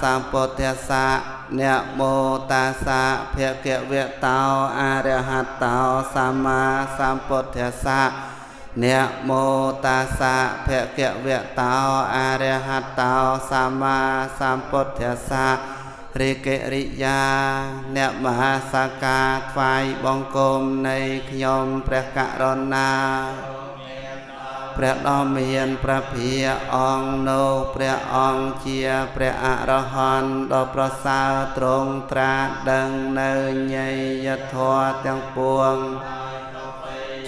สัมพุทธัสสะนะโมตัสสะภะคะวะโตอะระหะโตสัมมาสัมพุทธัสสะนะโมตัสสะภะคะวะโตอะระหะโตสัมมาสัมพุทธัสสะរិកេរិយាអ្នកមហាសាកាថ្វាយបង្គំនៃខ្ញុំព្រះករុណាព្រះដ៏មានព្រះភិយអង្គនោះព្រះអង្គជាព្រះអរហន្តដ៏ប្រសើរទ្រង់ត្រាស់ដឹងនៅញយធម៌ទាំងពួង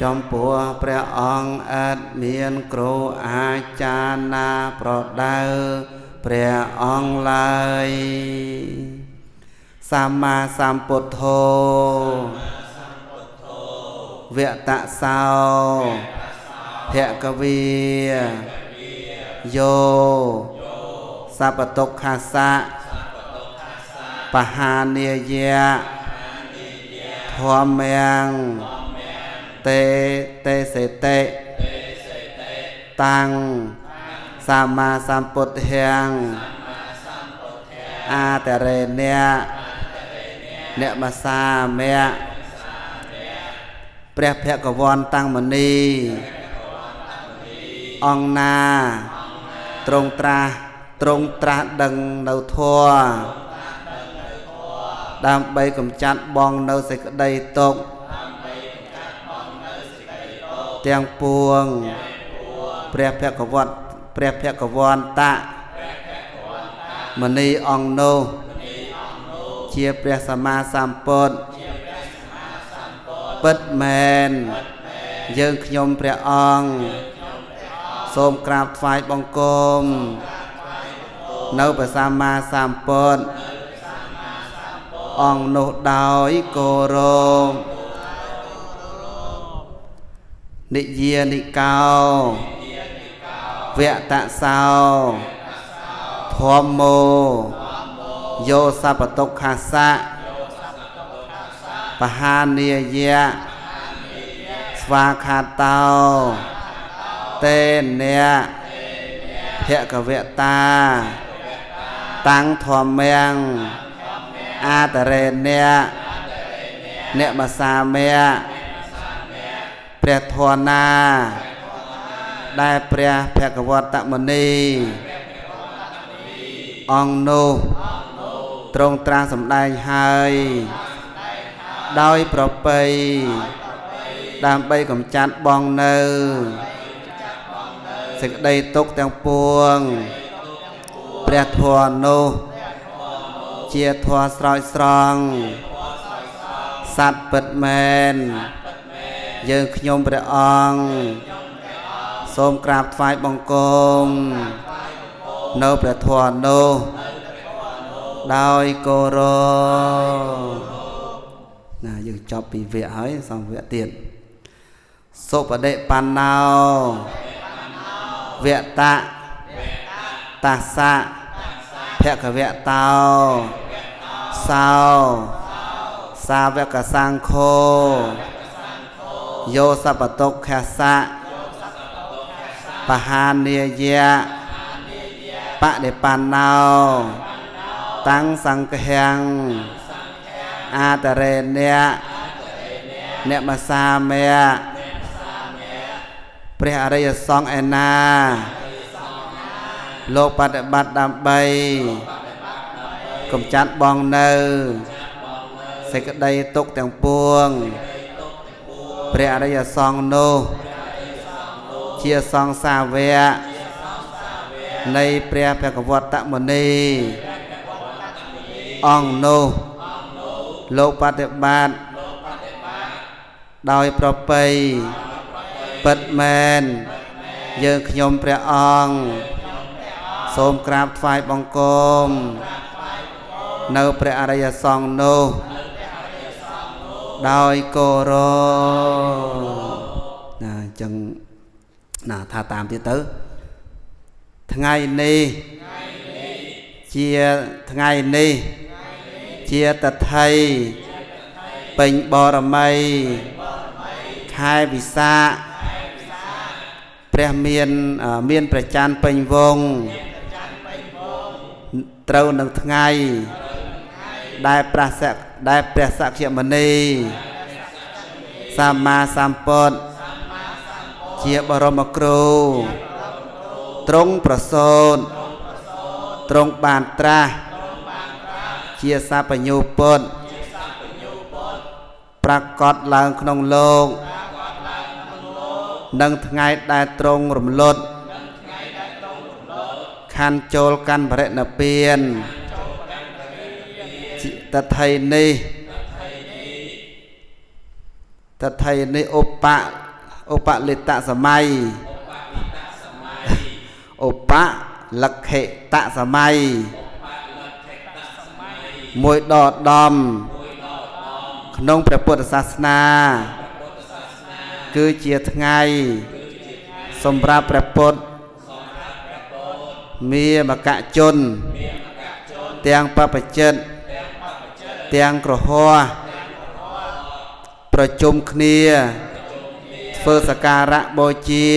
ចំពោះព្រះអង្គឥតមានគ្រូអាចារ្យណាប្រដៅព្រះអង្គឡើយសម្មាសម្ពុទ្ធោវតសោភគវីយោសពតុក្ខាសៈបហានាយៈធម្មងតេសេតិតាំងសម្មាសម្ពុទ្ធังអាតរេនៈអ្នកមសាមៈព្រះភគវន្តតាំងមនីអង្គណាទ្រង់ត្រាស់ដឹងនៅធម៌ដើម្បីកម្ចាត់បងនៅសេចក្តីទុក្ខទាំងពួងព្រះភគវន្តៈមនីអង្គនោះជាព្រះសម្មាសម្ពុទ្ធពិតមែនយើងខ្ញុំព្រះអង្គសូមក្រាបថ្វាយបង្គំនៅព្រះសម្មាសម្ពុទ្ធអង្គនោះដោយគោរពនិយានិកោវតសោធម្មោយោសពតុក្ខាសៈបហានាយៈស្វាខាតោតេនៈភគវតាតាំងធម្មងអាតរេនៈអ្នកមសាមៈព្រះធរណាដែលព្រះភគវតមុនីអង្គនោះទ្រង់ត្រាស់សម្ដែងហើយដោយប្រពៃដើម្បីកម្ចាត់បងនៅសេចក្តីទុក្ខទាំងពួងព្រះធម៌នោះជាធម៌ស្រោចស្រង់សត្វពិតមែនយើងខ្ញុំព្រះអង្គសូមក្រាបថ្វាយបង្គំនៅព្រះធម៌នោះដោយគោរពណាយើងចប់ពីវគ្គហើយសំវគ្គទៀតសុបដិបណ្ណោវតៈតាសៈភគវតោសោសាវកសង្ឃោយោសពតុក្ខាសៈបហានាយៈបដិបណ្ណោតាំងសង្ឃังអាតរេនៈអ្នកមសាមៈព្រះអរិយសង្ឃឯណាលោកបដិបត្តិដើម្បីកម្ចាត់បងនៅសេចក្តីទុក្ខទាំងពួងព្រះអរិយសង្ឃនោះជាសង្ឃសាវកនៃព្រះភគវតមុនីអង្គនោះលោកបដិបត្តិដោយប្រពៃពិតមែនយើងខ្ញុំព្រះអង្គសូមក្រាបថ្វាយបង្គំនៅព្រះអរិយសង្ឃនោះដោយគោរពណាអញ្ចឹងណាថាតាមទៀតទៅថ្ងៃនេះជាថ្ងៃនេះជាតថ័យពេញបរមីខែវិសាខព្រះមានព្រះច័ន្ទពេញវង្ស ត្រូវនឹងថ្ងៃដែលព្រះសក្យមុនីសម្មាសម្ពុទ្ធជាបរមគ្រូទ្រង់ប្រសូតទ្រង់បានត្រាស់ជាសัพពញ្ញូពុទ្ធប្រកាសឡើងក្នុងលោកនឹងថ្ងៃដែលទ្រង់រំលត់ខណ្ឌចូលកាន់បរិនិព្វានតថៃនេះឧបលិតសម័យឧបលក្ខិតសម័យមួយដដំក្នុងព្រះពុទ្ធសាសនាគឺជាថ្ងៃសម្រាប់ព្រះពុទ្ធមាមកជនទាំងបព្វជិតទាំងក្រហមប្រជុំគ្នាធ្វើសក្ការៈបូជា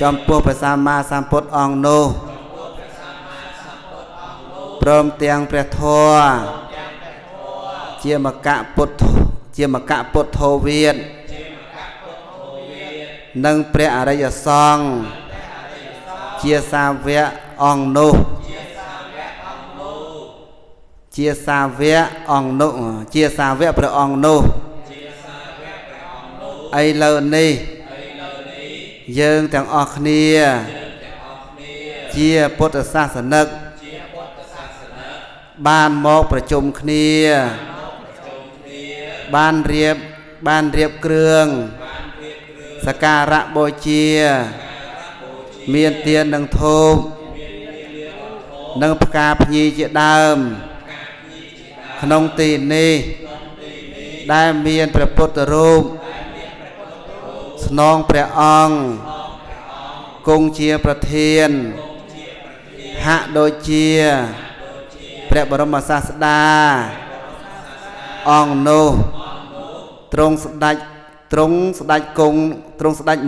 ចំពោះព្រះសម្មាសម្ពុទ្ធអង្គនោះព្រមទាំងព្រះធម៌ជាមកពុទ្ធោវាទនិងព្រះអរិយសង្ឃជាសាវកអង្គនោះជាសាវកព្រះអង្គនោះឥឡូវនេះយើងទាំងអស់គ្នាជាពុទ្ធសាសនិកបានមកប្រជុំគ្នាបានរៀបគ្រឿងសក្ការៈបូជាមានទាននិងធូបនិងផ្កាភ្ញីជាដើមក្នុងទីនេះដែលមានព្រះពុទ្ធរូបស្នងព្រះអង្គគង់ជាប្រធានហាក់ដូចជាព្រះបរមសាស្តាអង្គនោះទ្រង់ស្ដេច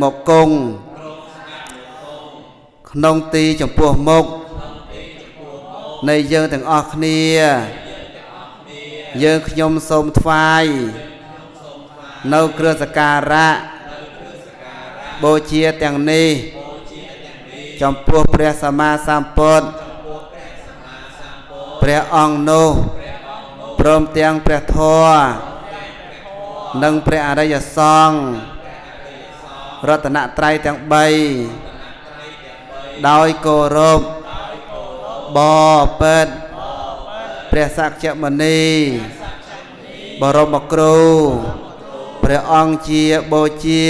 មកគង់ក្នុងទីចំពោះមុខនៃយើងទាំងអស់គ្នាយើងខ្ញុំសូមថ្វាយនៅគ្រឿងសក្ការៈបូជាទាំងនេះចំពោះព្រះសម្មាសម្ពុទ្ធព្រះអង្គនោះព្រមទាំងព្រះធម៌និងព្រះអរិយសង្ឃរតនត្រ័យទាំង3ដោយគោរពបពិតព្រះសក្យមុនីបរមគ្រូព្រះអង្គជាបូជា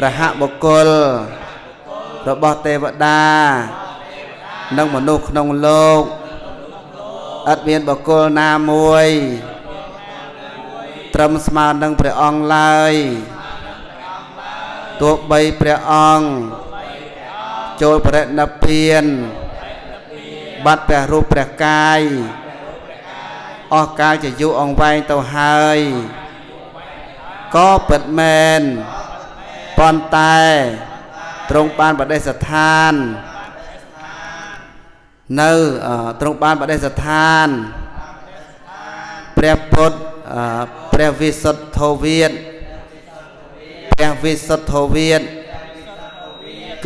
រហបុគ្គលរបស់ទេវតានិងមនុស្សក្នុងលោកអត់មានបុគ្គលណាមួយត្រឹមស្មើនឹងព្រះអង្គឡើយទោះបីព្រះអង្គចូលបរិនិព្វានបាត់ព្រះរូបព្រះកាយអស់កាលជាយូរអង្វែងទៅហើយក៏ពិតមែនប៉ុន្តែទ្រង់បានបដិសឋាននៅទ្រង់បានបដិសឋានព្រះពុទ្ធព្រះវិសុទ្ធោវាទ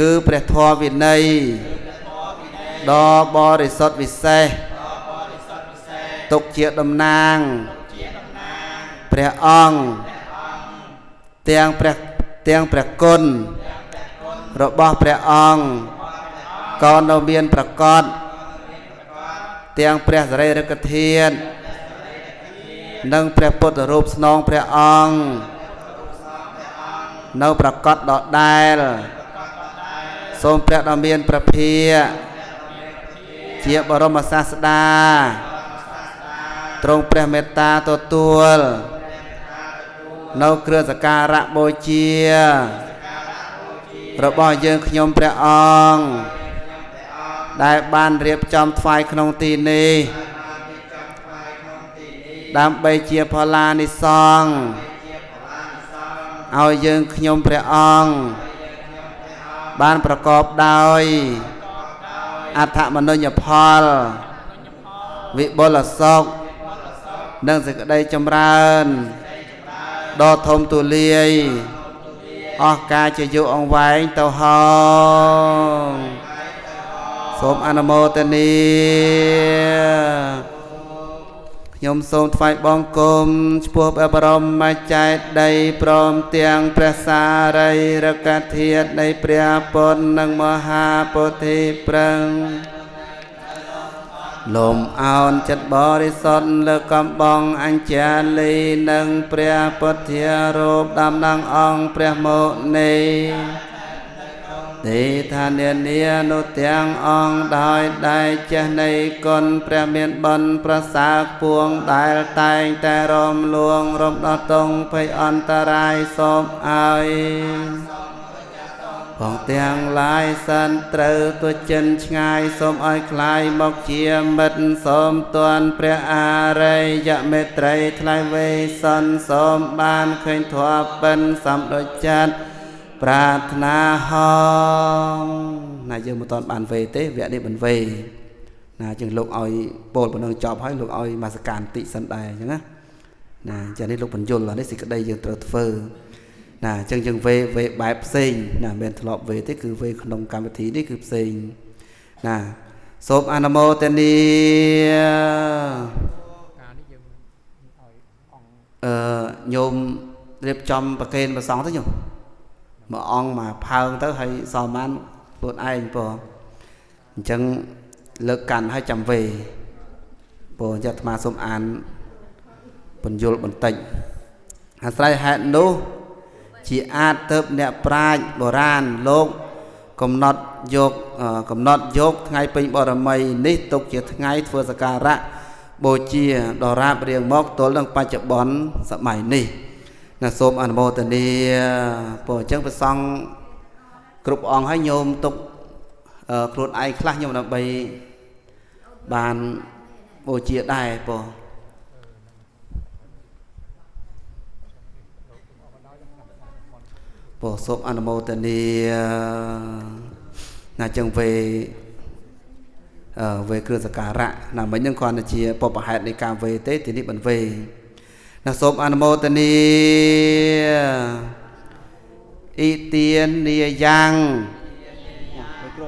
គឺព្រះធម៌វិន័យដ៏បរិសុទ្ធវិសេសទុកជាតំណាងព្រះអង្គទាំងព្រះគុណរបស់ព្រះអង្គក៏នៅមានប្រកបទាំងព្រះសារីរិកធាតុនិងព្រះពុទ្ធរូបស្នងព្រះអង្គនៅប្រកបដដែលសូមព្រះដ៏មានព្រះភិក្ខជាបរមសាស្តាទ្រង់ព្រះមេត្តាទទួលនៅគ្រឿងសក្ការៈបូជារបស់យើងខ្ញុំព្រះអង្គដែលបានរៀបចំថ្វាយក្នុងទីនេះដើម្បីជាផល្លានិសង្ឃឲ្យយើងខ្ញុំព្រះអង្គបានប្រកបដោយ อัฏฐมนุญญផលវិបុលសុខនិងសេចក្តីចម្រើនដ៏ធំទូលាយអស់កាលជាយុគអង្វែងទៅហើយសូមអនុមោទនាខ្ញុំសូមថ្វាយបង្គំចំពោះព្រះបរមចែកដីព្រមទាំងព្រះសារីរិកធាតុនៃព្រះពុទ្ធនិងមហាពោធិប្រឹងលំអោនចិត្តបរិសុទ្ធលើកំបងអញ្ចាលីនិងព្រះពុទ្ធារូបតំណាងអង្គព្រះមុនីទេថានានានុទាំងអង្គដោយដែលចេះនៃគុណព្រះមានបុណ្យប្រសើរពួងដែលតែងតែរំលងរំដោះទងភ័យអន្តរាយសូមឲ្យផងទាំងឡាយសិនត្រូវទុចិនឆ្ងាយសូមឲ្យคล้ายមកជាមិត្តសូមទាន់ព្រះអរិយមេត្រីថ្លៃវេសិនសូមបានឃើញធម៌បិណ្ឌសំដូចចិត្តប្រាថ្នាហងណាយើងមិនតាន់បានវេទេវគ្គនេះមិនវេណាជាងលោកឲ្យពោលប៉ុណ្ណឹងចប់ហើយលោកឲ្យមកសកានតិសិនដែរអញ្ចឹងណាចានេះលោកបញ្យលនេះសេចក្តីយើងត្រូវធ្វើណាអញ្ចឹងយើងវេបែបផ្សេងណាមិនធ្លាប់វេទេគឺវេក្នុងកម្មវិធីនេះគឺផ្សេងណាសូមអនុមោទនាការនេះយើងឲ្យអង្គញោមរៀបចំប្រកេនប្រសងទៅញោមមួយអង្គមកផើងទៅហើយសល់បានខ្លួនឯងព្រោះអញ្ចឹងលើកកាន់ឲ្យចាំវេព្រោះអាត្មាសូមអានបញ្យលបន្តិចអាស្រ័យហេតុនោះជាអាចទៅអ្នកប្រាជ្ញបុរាណលោកកំណត់យកថ្ងៃពេញបរមីនេះទុកជាថ្ងៃធ្វើសក្ការៈបូជាដរាបរៀងមកទល់នឹងបច្ចុប្បន្នសម័យនេះណាសូមអនុមោទនាព្រោះអញ្ចឹងព្រះសង្ឃគ្រប់អង្គឲ្យញោមទុកខ្លួនឯងខ្លះញោមដើម្បីបានបូជាដែរព្រោះសូមអនុមោទនាណាចឹងវេគ្រឿងសក្ការៈណាមិញនឹងគ្រាន់តែជាបបហេតុនៃការវេទេទីនេះមិនវេណាសូមអនុមោទនាអ៊ីទាននាយ៉ាងមីក្រូ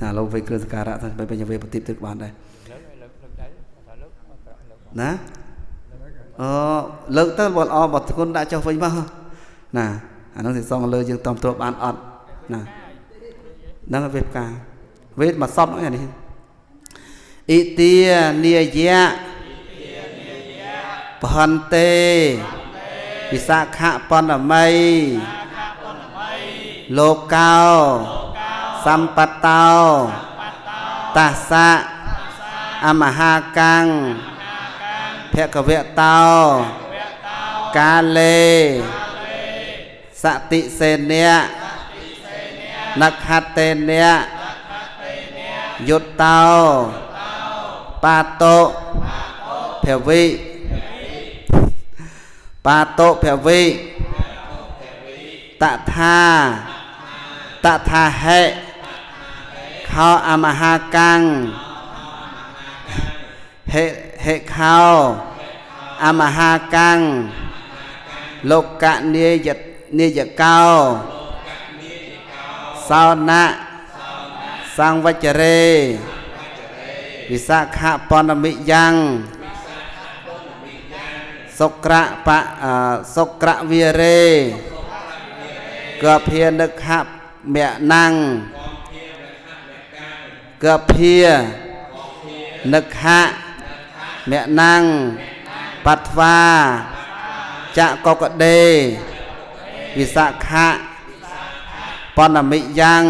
ណាលោកវេគ្រឿងសក្ការៈថាបែបវេបតិបទៅបានដែរណាលើកទៅបលអបត់គុណដាក់ចុះវិញមកណាអានោះសិសងលើយើងតំទ្របានអត់ណាហ្នឹងវេផ្កាវេតមកសពហ្នឹងនេះអ៊ីទានាយៈបហន្ទេវិសាខៈបណ្ណមីលោកោសម្បតោតាសៈអមហាកាំងភគវតោកាលេសតិសេនៈនក្ខតេនៈយុត្តោបាតោភវិបាតោភវិតថាហេខោអមហាកាំងហេខោអមហាកាំងលោកនិយកោសោណៈសង្វចរេវិសាខៈបណ្ណមិយ៉ាងសុក្រៈវិរេកភានឹកហមណាំងកភានឹកហមណាំងបត្វាចកកដេវិសាខៈបណ្ណមិយ៉ាង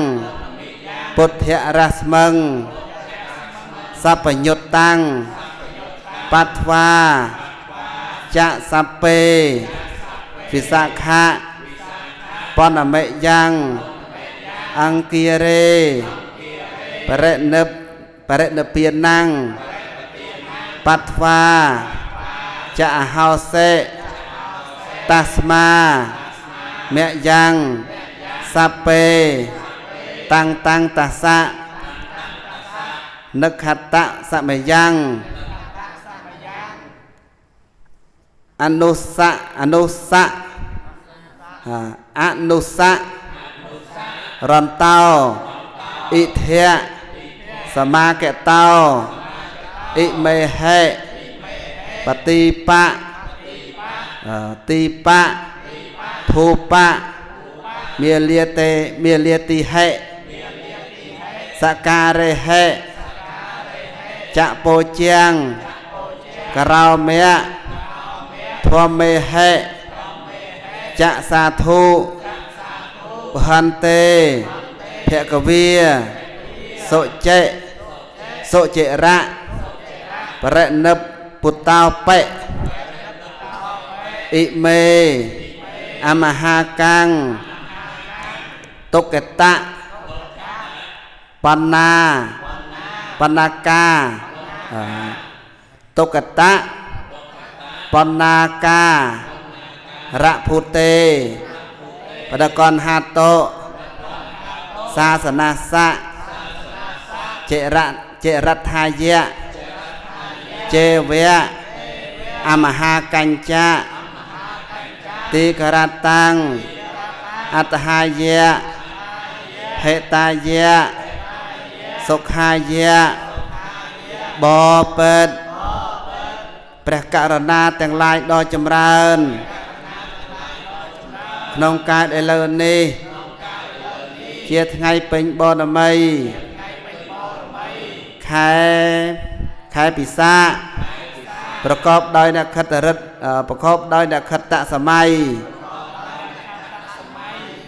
ពុទ្ធរស្មឹងសពញុតតាំងបត្វាចសពេវិសាខៈបណ្ណមិយ៉ាងអង្គារេបរិនិព្វានាំងបត្វាចអហោសេ តាស្មាមយ៉ាងសាពេតាំងតាសៈនឹកខតៈសមយ៉ាងអនុសៈអនុសៈរន្តោអិធៈសមាកតោអិមេហេបតិបៈទីបៈធូបៈមាលាតិហេសការេហេចពោជាងក្រោមេធម្មមេហេចសាធុបហន្ទេភគវាសុចិរៈបរិនិព្ពុតោបិអ៊ិមេអមហាកាំងទុក្កតៈបណ្ណាកាទុក្កតៈបណ្ណាការៈភុទេបដកនហាតោសាសនាសៈចេរដ្ឋាយៈចេវៈអមហាកញ្ចៈទីករតាំងអត្តហាយៈហេតាយៈសុខាយៈបពេតព្រះករុណាទាំងឡាយដ៏ចម្រើនក្នុងកាលឥឡូវនេះជាថ្ងៃពេញបូណ៌មីខែពិសាប្រកបដោយនក្ខត្តរិទ្ធប្រកបដោយនក្ខត្តសម័យ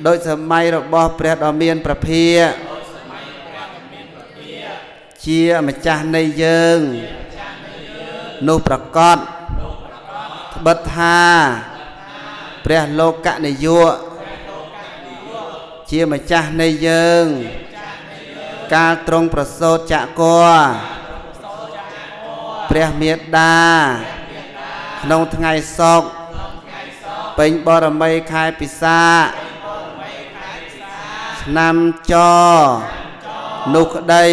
ដោយសម័យរបស់ព្រះដ៏មានព្រះភិក្ខជាម្ចាស់នៃយើងនោះប្រកបត្បិតថាព្រះលោកនិយោជាម្ចាស់នៃយើងកាលទ្រង់ប្រសូតចក្រព្រះមេត្តាក្នុងថ្ងៃសុក្រពេញបរមីខែពិសាឆ្នាំចនោះក្តី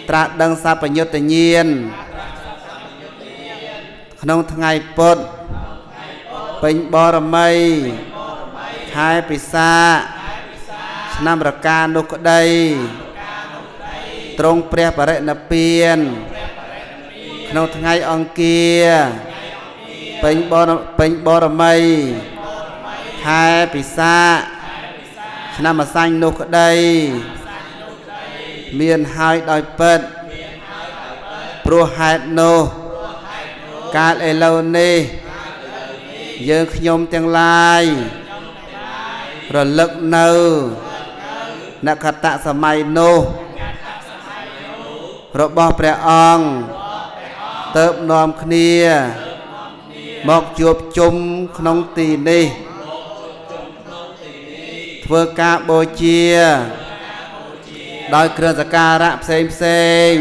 ត្រាស់ដឹងសัพញ្ញុតញ្ញាណក្នុងថ្ងៃពុទ្ធពេញបរមីខែពិសាឆ្នាំរកានោះក្តីទ្រង់ព្រះបរិនិព្វានក្នុងថ្ងៃអង្គារពេញបរមីខែពិសាឆ្នាំម្សាញ់នោះក្តីមានហើយដោយពិតព្រោះហេតុនោះកាលឥឡូវនេះយើងខ្ញុំទាំងឡាយរលឹកនៅនក្ខត្តសម័យនោះរបស់ព្រះអង្គទើបនាំគ្នាមកជួបជុំក្នុងទីនេះធ្វើការបូជាដោយគ្រឿងសក្ការៈផ្សេង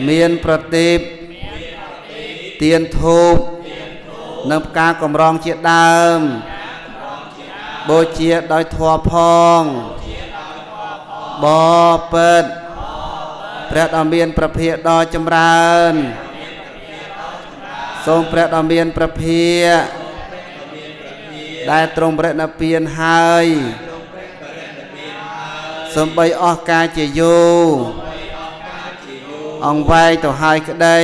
មានប្រទីបទៀនធូបនិងផ្កាកម្រងជាដើមបូជាដោយធម៌ផងបពិតព្រះដ៏មានព្រះភិក្ខដ៏ចម្រើនសូមព្រះដ៏មានព្រះភិក្ខដែលទ្រង់បរិនិព្វានហើយសូមបីអស់កាលជាយូរអង្វែងទៅហើយក្តី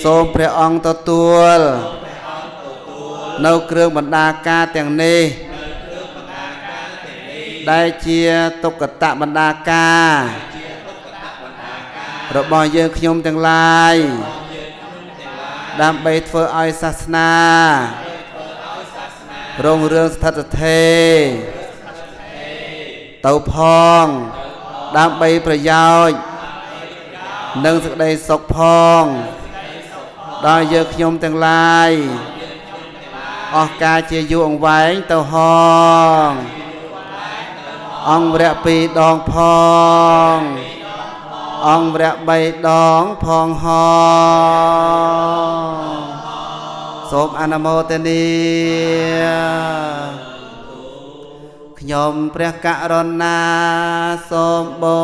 សូមព្រះអង្គទទួលនៅគ្រឿងបណ្ដាការទាំងនេះដែលជាទុក្កតបណ្ដាការរបស់យើងខ្ញុំទាំងឡាយដើម្បីធ្វើឲ្យសាសនារុងរឿងស្ថិតស្ថេរទៅផងដើម្បីប្រយោជន៍និងសេចក្តីសុខផងដល់យើងខ្ញុំទាំងឡាយអស់កាលជាយូរអង្វែងទៅហងអង្គវរៈ2ដងផងអង្គវរៈ3ដងផងហង សូមអនុមោទនាខ្ញុំព្រះករុណាសូមបូ